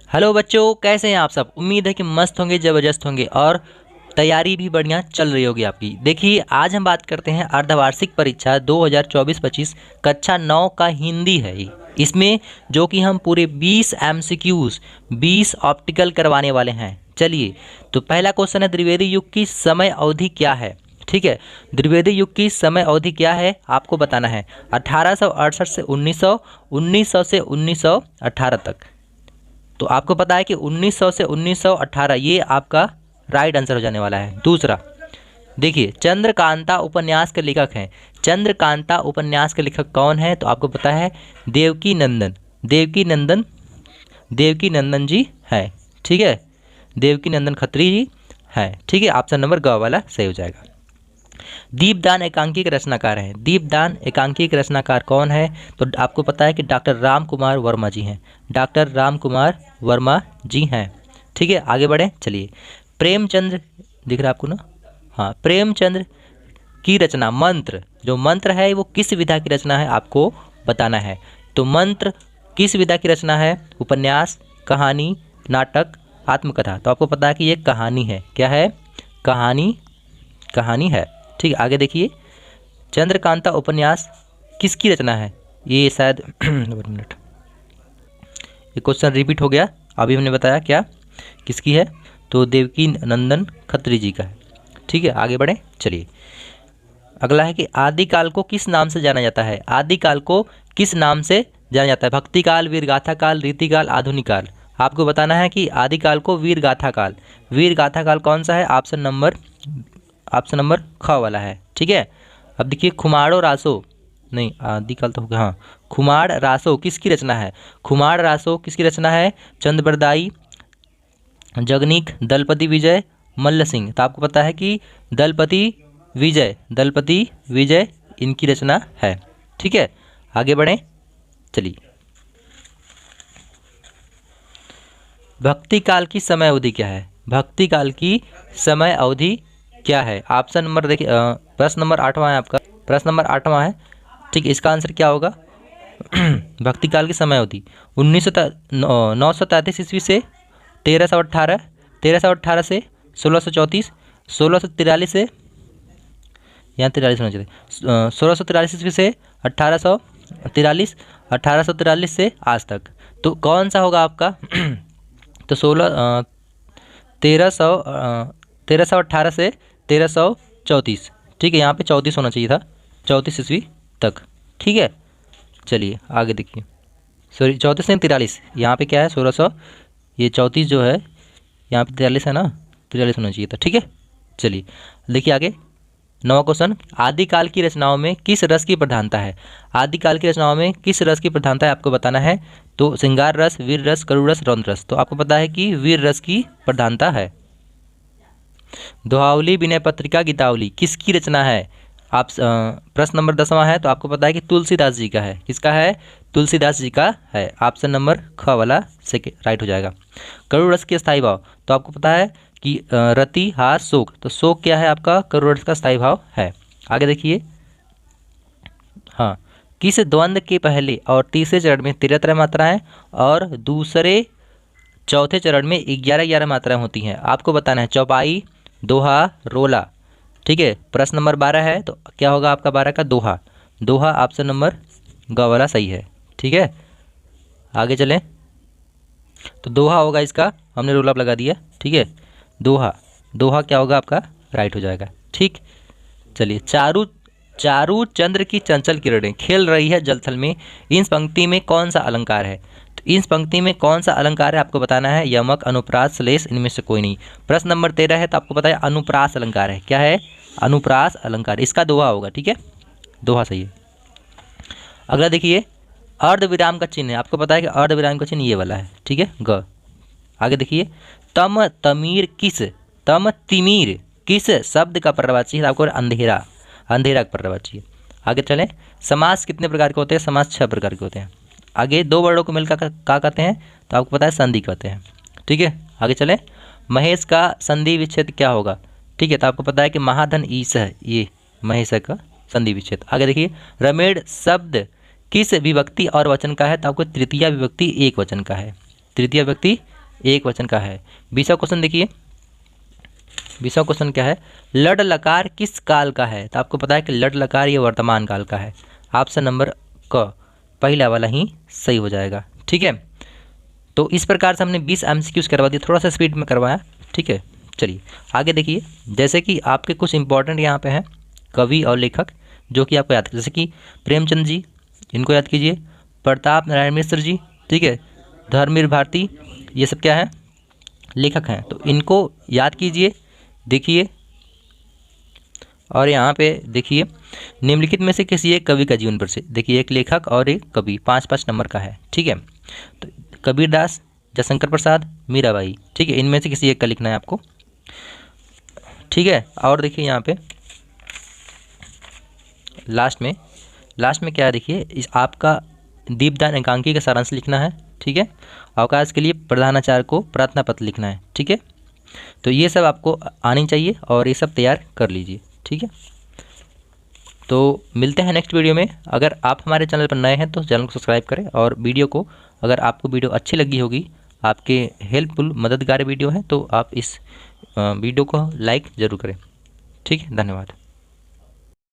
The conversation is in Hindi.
हेलो बच्चों, कैसे हैं आप सब। उम्मीद है कि मस्त होंगे, ज़बरदस्त होंगे और तैयारी भी बढ़िया चल रही होगी आपकी। देखिए, आज हम बात करते हैं अर्धवार्षिक परीक्षा 2024-25 कक्षा 9 का हिंदी है ये। इसमें जो कि हम पूरे 20 एमसीक्यूज 20 ऑप्टिकल करवाने वाले हैं। चलिए, तो पहला क्वेश्चन है, द्विवेदी युग की समय अवधि क्या है। ठीक है, द्विवेदी युग की समय अवधि क्या है आपको बताना है। 1868 से 1900, 1900 से 1918 तक। तो आपको पता है कि 1900 से 1918 ये आपका राइट आंसर हो जाने वाला है। दूसरा देखिए, चंद्रकांता उपन्यास के लेखक हैं। चंद्रकांता उपन्यास के लेखक कौन है, तो आपको पता है देवकी नंदन। देवकी नंदन, देवकी नंदन जी है। ठीक है, देवकी नंदन खत्री जी है। ठीक है, ऑप्शन नंबर ग वाला सही हो जाएगा। दीपदान एकांकी के रचनाकार हैं। दीपदान एकांकी के रचनाकार कौन है, तो आपको पता है कि डॉक्टर राम कुमार वर्मा जी हैं। डॉक्टर राम कुमार वर्मा जी हैं। ठीक है, आगे बढ़ें। चलिए, प्रेमचंद्र दिख रहा है आपको ना। हाँ, प्रेमचंद्र की रचना मंत्र, जो मंत्र है वो किस विधा की रचना है आपको बताना है। तो मंत्र किस विधा की रचना है, उपन्यास, कहानी, नाटक, आत्मकथा। तो आपको पता है कि ये कहानी है। क्या है, कहानी, कहानी है। ठीक है, आगे देखिए, चंद्रकांता उपन्यास किसकी रचना है, ये शायद 1 मिनट, ये क्वेश्चन रिपीट हो गया। अभी हमने बताया क्या किसकी है, तो देवकी नंदन खत्री जी का है। ठीक है, आगे बढ़ें। चलिए, अगला है कि आदिकाल को किस नाम से जाना जाता है। आदिकाल को किस नाम से जाना जाता है, भक्ति काल, वीरगाथा काल, रीतिकाल, आधुनिक काल। आपको बताना है कि आदिकाल को वीरगाथा काल। वीरगाथा काल कौन सा है, ऑप्शन नंबर ख वाला है। ठीक है, अब देखिए, खुमाड़ो रासो, नहीं आदिकाल तो हो गया। हाँ, खुमाड़ रासो किसकी रचना है। खुमाड़ रासो किसकी रचना है, चंद्रबरदाई, जगनीक, दलपति विजय, मल्ल सिंह। तो आपको पता है कि दलपति विजय इनकी रचना है। ठीक है, आगे बढ़ें। चलिए, भक्ति काल की समय अवधि क्या है। भक्ति काल की समय अवधि क्या है, ऑप्शन नंबर देखिए, प्रश्न नंबर 8वां है आपका, प्रश्न नंबर 8वां है। ठीक है, इसका आंसर क्या होगा भक्ति काल की समय अवधि 933 ईस्वी से 1318, 1318 से 1634, 1643 से, यहाँ 43 होना चाहिए, 1643 ईस्वी से 1843, 1843 से आज तक। तो कौन सा होगा आपका तो 1318 से 1334। ठीक है, यहाँ पे 34 होना चाहिए था, 34 ईस्वी तक। ठीक है, चलिए आगे देखिए, सॉरी 34 नहीं 43, यहाँ पे क्या है 1600, ये 34 जो है यहाँ पे 43 है ना, 43 होना चाहिए था। ठीक है, चलिए देखिए आगे, 9वां क्वेश्चन, आदिकाल की रचनाओं में किस रस की प्रधानता है। आदिकाल की रचनाओं में किस रस की प्रधानता है आपको बताना है। तो श्रृंगार रस, वीर रस, करुण रस, रौद्र रस। तो आपको पता है कि वीर रस की प्रधानता है। दोहावली, विनय पत्रिका, गीतावली किसकी रचना है। आप प्रश्न नंबर 10वां है, तो आपको पता है कि तुलसीदास जी का है। किसका है, तुलसीदास जी का है। ऑप्शन नंबर ख वाला राइट हो जाएगा। करुण रस के स्थायी भाव, तो आपको पता है कि रति, हास, शोक। तो शोक क्या है आपका, करुण रस का स्थायी भाव है। आगे देखिए, हाँ, किस द्वंद्व के पहले और तीसरे चरण में 13 मात्राएं और दूसरे चौथे चरण में 11 मात्राएं होती हैं। आपको बताना है चौपाई, दोहा, रोला। ठीक है, प्रश्न नंबर 12 है, तो क्या होगा आपका 12 का, दोहा। दोहा ऑप्शन नंबर ग वाला सही है। ठीक है, आगे चलें, तो दोहा होगा इसका, हमने रोल अप लगा दिया। ठीक है, दोहा, दोहा क्या होगा आपका, राइट हो जाएगा। ठीक, चलिए, चारू चंद्र की चंचल किरणें खेल रही है जलथल में, इस पंक्ति में कौन सा अलंकार है। तो इस पंक्ति में कौन सा अलंकार है आपको बताना है, यमक, अनुप्रास, श्लेष, इनमें से कोई नहीं। प्रश्न नंबर 13 है, तो आपको पता है अनुप्रास अलंकार है। क्या है, अनुप्रास अलंकार, इसका दोहा होगा। ठीक है, दोहा सही है। अगला देखिए, अर्ध विराम का चिन्ह है। आपको पता है कि अर्ध विराम का चिन्ह ये वाला है। ठीक है, ग। आगे देखिए, तम तिमीर किस शब्द का पर्यायवाची है, आपको अंधेरा, अंधेरा का पर्यायवाची है। आगे चलें, समास कितने प्रकार के होते हैं, समास 6 प्रकार के होते हैं। आगे दो वर्डों को मिलकर क्या कहते हैं, तो आपको पता है संधि कहते हैं। ठीक है, आगे चलें, महेश का संधि विच्छेद क्या होगा। ठीक है, तो आपको पता है कि महाधन ईश है, ये महेश का संधि विच्छेद। आगे देखिए, रमेड़ शब्द किस विभक्ति और वचन का है, तो आपको तृतीया विभक्ति एक वचन का है। तृतीया विभक्ति एक वचन का है। 20वां क्वेश्चन देखिए, 20वां क्वेश्चन क्या है, लड लकार किस काल का है। तो आपको पता है कि लड लकार ये वर्तमान काल का है। ऑप्शन नंबर क पहला वाला ही सही हो जाएगा। ठीक है, तो इस प्रकार से हमने 20 MCQs करवा दिए, थोड़ा सा स्पीड में करवाया। ठीक है, चलिए आगे देखिए। जैसे कि आपके कुछ इंपॉर्टेंट यहाँ पे हैं कवि और लेखक जो कि आपको याद, जैसे कि प्रेमचंद जी, इनको याद कीजिए, प्रताप नारायण मिश्र जी, ठीक है, धर्मवीर भारती, ये सब क्या है, लेखक हैं, तो इनको याद कीजिए। देखिए और यहाँ पे देखिए, निम्नलिखित में से किसी एक कवि का जीवन परिचय, देखिए एक लेखक और एक कवि, 5-5 नंबर का है। ठीक है, तो कबीरदास, जयशंकर प्रसाद, मीराबाई, ठीक है, इनमें से किसी एक का लिखना है आपको। ठीक है, और देखिए यहाँ पे लास्ट में क्या है, देखिए इस आपका दीपदान एकांकी का सारांश लिखना है। ठीक है, अवकाश के लिए प्रधानाचार्य को प्रार्थना पत्र लिखना है। ठीक है, तो ये सब आपको आनी चाहिए और ये सब तैयार कर लीजिए। ठीक है, तो मिलते हैं नेक्स्ट वीडियो में। अगर आप हमारे चैनल पर नए हैं तो चैनल को सब्सक्राइब करें, और वीडियो को, अगर आपको वीडियो अच्छी लगी होगी, आपके हेल्पफुल मददगार वीडियो है, तो आप इस वीडियो को लाइक ज़रूर करें। ठीक है, धन्यवाद।